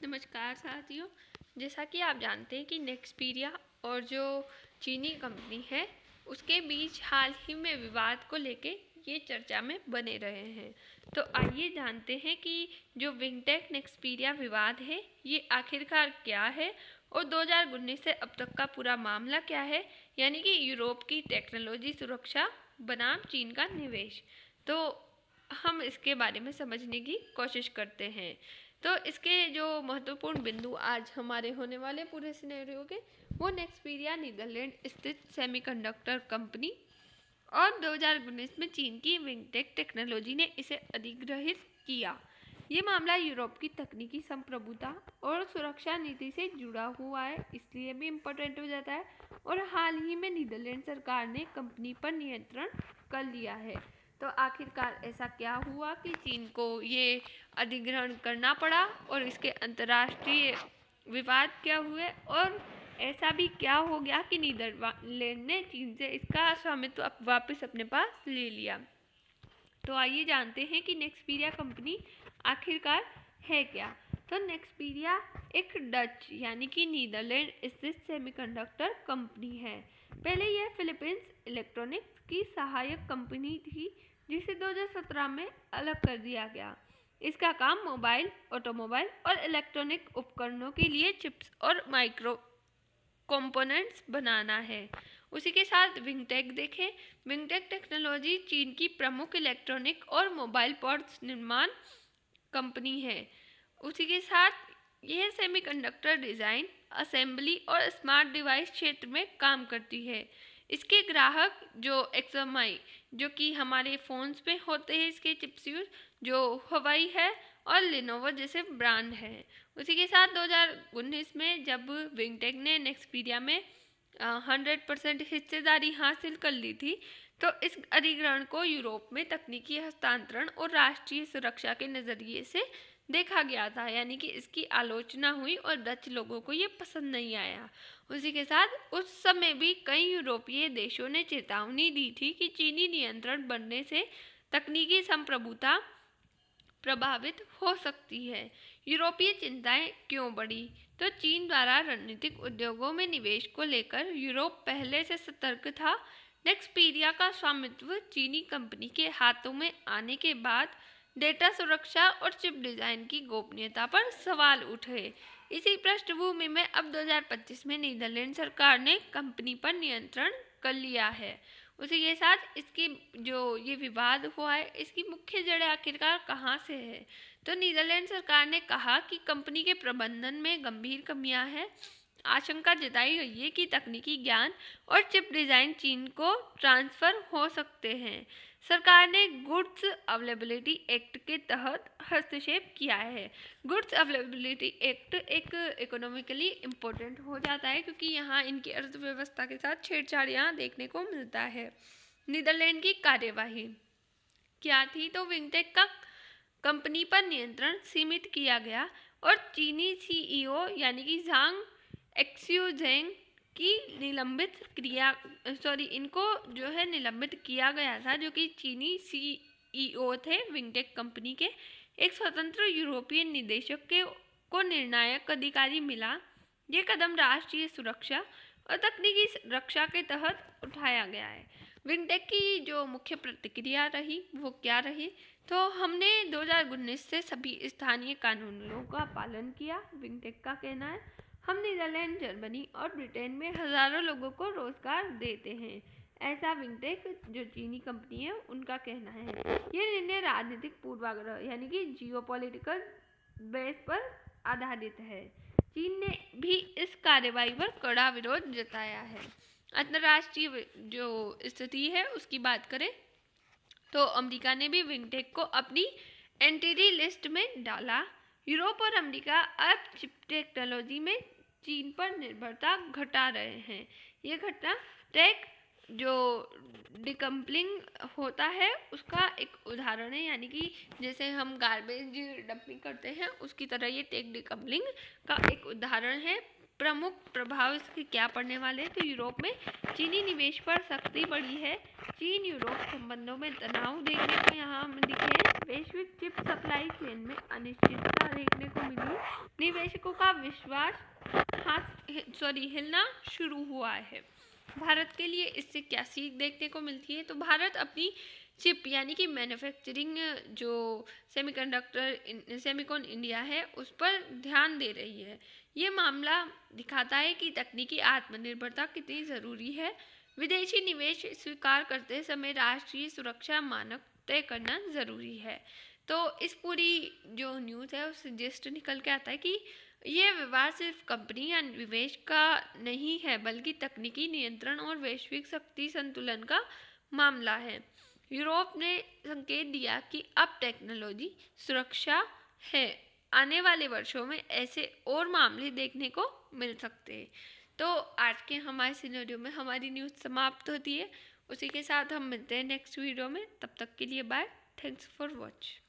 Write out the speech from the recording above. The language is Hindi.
नमस्कार साथियों। जैसा कि आप जानते हैं कि नेक्सपीरिया और जो चीनी कंपनी है उसके बीच हाल ही में विवाद को लेके ये चर्चा में बने रहे हैं। तो आइए जानते हैं कि जो विंगटेक नेक्सपीरिया विवाद है ये आखिरकार क्या है और 2019 से अब तक का पूरा मामला क्या है, यानी कि यूरोप की टेक्नोलॉजी सुरक्षा बनाम चीन का निवेश। तो हम इसके बारे में समझने की कोशिश करते हैं। तो इसके जो महत्वपूर्ण बिंदु आज हमारे होने वाले पूरे सिनेरियो के, वो नेक्सपीरिया नीदरलैंड स्थित सेमीकंडक्टर कंपनी और 2019 में चीन की विंगटेक टेक्नोलॉजी ने इसे अधिग्रहित किया। ये मामला यूरोप की तकनीकी संप्रभुता और सुरक्षा नीति से जुड़ा हुआ है, इसलिए भी इम्पोर्टेंट हो जाता है। और हाल ही में नीदरलैंड सरकार ने कंपनी पर नियंत्रण कर लिया है। तो आखिरकार ऐसा क्या हुआ कि चीन को ये अधिग्रहण करना पड़ा और इसके अंतर्राष्ट्रीय विवाद क्या हुए, और ऐसा भी क्या हो गया कि नीदरलैंड ने चीन से इसका स्वामित्व वापस अपने पास ले लिया। तो आइए जानते हैं कि नेक्सपीरिया कंपनी आखिरकार है क्या। तो नेक्सपीरिया एक डच यानी कि नीदरलैंड स्थित सेमीकंडक्टर कंपनी है। पहले यह फिलीपींस इलेक्ट्रॉनिक्स की सहायक कंपनी थी, जिसे 2017 में अलग कर दिया गया। इसका काम मोबाइल, ऑटोमोबाइल और इलेक्ट्रॉनिक उपकरणों के लिए चिप्स और माइक्रो कंपोनेंट्स बनाना है। उसी के साथ विंगटेक देखें। विंगटेक टेक्नोलॉजी चीन की प्रमुख इलेक्ट्रॉनिक और मोबाइल पार्ट्स निर्माण कंपनी है। उसी के साथ यह सेमीकंडक्टर डिज़ाइन, असेंबली और स्मार्ट डिवाइस क्षेत्र में काम करती है। इसके ग्राहक जो XMI जो कि हमारे फ़ोन्स में होते हैं, इसके चिपस्यूज जो हवाई है और लिनोवो जैसे ब्रांड है। उसी के साथ 2019 में जब विंगटेक ने नेक्सपीरिया में 100% हिस्सेदारी हासिल कर ली थी, तो इस अधिग्रहण को यूरोप में तकनीकी हस्तांतरण और राष्ट्रीय सुरक्षा के नज़रिए से देखा गया था, यानी कि इसकी आलोचना हुई और डच लोगों को ये पसंद नहीं आया। उसी के साथ उस समय भी कई यूरोपीय देशों ने चेतावनी दी थी कि चीनी नियंत्रण बढ़ने से तकनीकी संप्रभुता प्रभावित हो सकती है। यूरोपीय चिंताएं क्यों बढ़ी? तो चीन द्वारा रणनीतिक उद्योगों में निवेश को लेकर यूरोप पहले से सतर्क था। नेक्सपीरिया का स्वामित्व चीनी कंपनी के हाथों में आने के बाद डेटा सुरक्षा और चिप डिज़ाइन की गोपनीयता पर सवाल उठे। इसी पृष्ठभूमि में अब 2025 में नीदरलैंड सरकार ने कंपनी पर नियंत्रण कर लिया है। उसी के साथ इसकी जो ये विवाद हुआ है, इसकी मुख्य जड़ें आखिरकार कहाँ से है? तो नीदरलैंड सरकार ने कहा कि कंपनी के प्रबंधन में गंभीर कमियां हैं। आशंका जताई गई है कि तकनीकी ज्ञान और चिप डिज़ाइन चीन को ट्रांसफ़र हो सकते हैं। सरकार ने गुड्स अवेलेबिलिटी एक्ट के तहत हस्तक्षेप किया है। गुड्स अवेलेबिलिटी एक्ट एक इकोनॉमिकली इम्पोर्टेंट हो जाता है, क्योंकि यहाँ इनकी अर्थव्यवस्था के साथ छेड़छाड़ यहाँ देखने को मिलता है। नीदरलैंड की कार्यवाही क्या थी? तो विंगटेक का कंपनी पर नियंत्रण सीमित किया गया और चीनी CEO यानी कि झांग एक्स्यूजेंग की इनको जो है निलंबित किया गया था, जो कि चीनी CEO थे विंगटेक कंपनी के। एक स्वतंत्र यूरोपीय निदेशक को निर्णायक अधिकारी मिला। ये कदम राष्ट्रीय सुरक्षा और तकनीकी रक्षा के तहत उठाया गया है। विंगटेक की जो मुख्य प्रतिक्रिया रही वो क्या रही? तो हमने 2019 से सभी स्थानीय कानूनों का पालन किया। विंगटेक का कहना है, हम नीदरलैंड, जर्मनी और ब्रिटेन में हज़ारों लोगों को रोजगार देते हैं। ऐसा विंगटेक जो चीनी कंपनी है उनका कहना है। ये निर्णय राजनीतिक पूर्वाग्रह यानी कि जियोपॉलिटिकल बेस पर आधारित है। चीन ने भी इस कार्रवाई पर कड़ा विरोध जताया है। अंतर्राष्ट्रीय जो स्थिति है उसकी बात करें तो अमेरिका ने भी विंगटेक को अपनी एंटिटी लिस्ट में डाला। यूरोप और अमेरिका अब चिप टेक्नोलॉजी में चीन पर निर्भरता घटा रहे हैं। ये घटना टेक जो डिकम्पलिंग होता है उसका एक उदाहरण है, यानी कि जैसे हम गार्बेज डंपिंग करते हैं उसकी तरह ये टेक डिकम्पलिंग का एक उदाहरण है। प्रमुख प्रभाव इसके क्या पड़ने वाले हैं? तो यूरोप में चीनी निवेश पर सख्ती बढ़ी है। चीन यूरोप संबंधों में तनाव देखने को यहाँ दिखे। वैश्विक चिप सप्लाई चेन में अनिश्चितता देखने को मिली। निवेशकों का विश्वास हिलना शुरू हुआ है। भारत के लिए इससे क्या सीख देखने को मिलती है? तो भारत अपनी चिप यानी कि मैन्युफैक्चरिंग जो सेमिकॉन इंडिया है उस पर ध्यान दे रही है। ये मामला दिखाता है कि तकनीकी आत्मनिर्भरता कितनी ज़रूरी है। विदेशी निवेश स्वीकार करते समय राष्ट्रीय सुरक्षा मानक तय करना ज़रूरी है। तो इस पूरी जो न्यूज़ है उससे जिस्ट निकल के आता है कि ये विवाद सिर्फ कंपनी या निवेश का नहीं है, बल्कि तकनीकी नियंत्रण और वैश्विक शक्ति संतुलन का मामला है। यूरोप ने संकेत दिया कि अब टेक्नोलॉजी सुरक्षा है। आने वाले वर्षों में ऐसे और मामले देखने को मिल सकते हैं। तो आज के हमारे सिनेरियो में हमारी न्यूज़ समाप्त होती है। उसी के साथ हम मिलते हैं नेक्स्ट वीडियो में। तब तक के लिए बाय। Thanks for watch.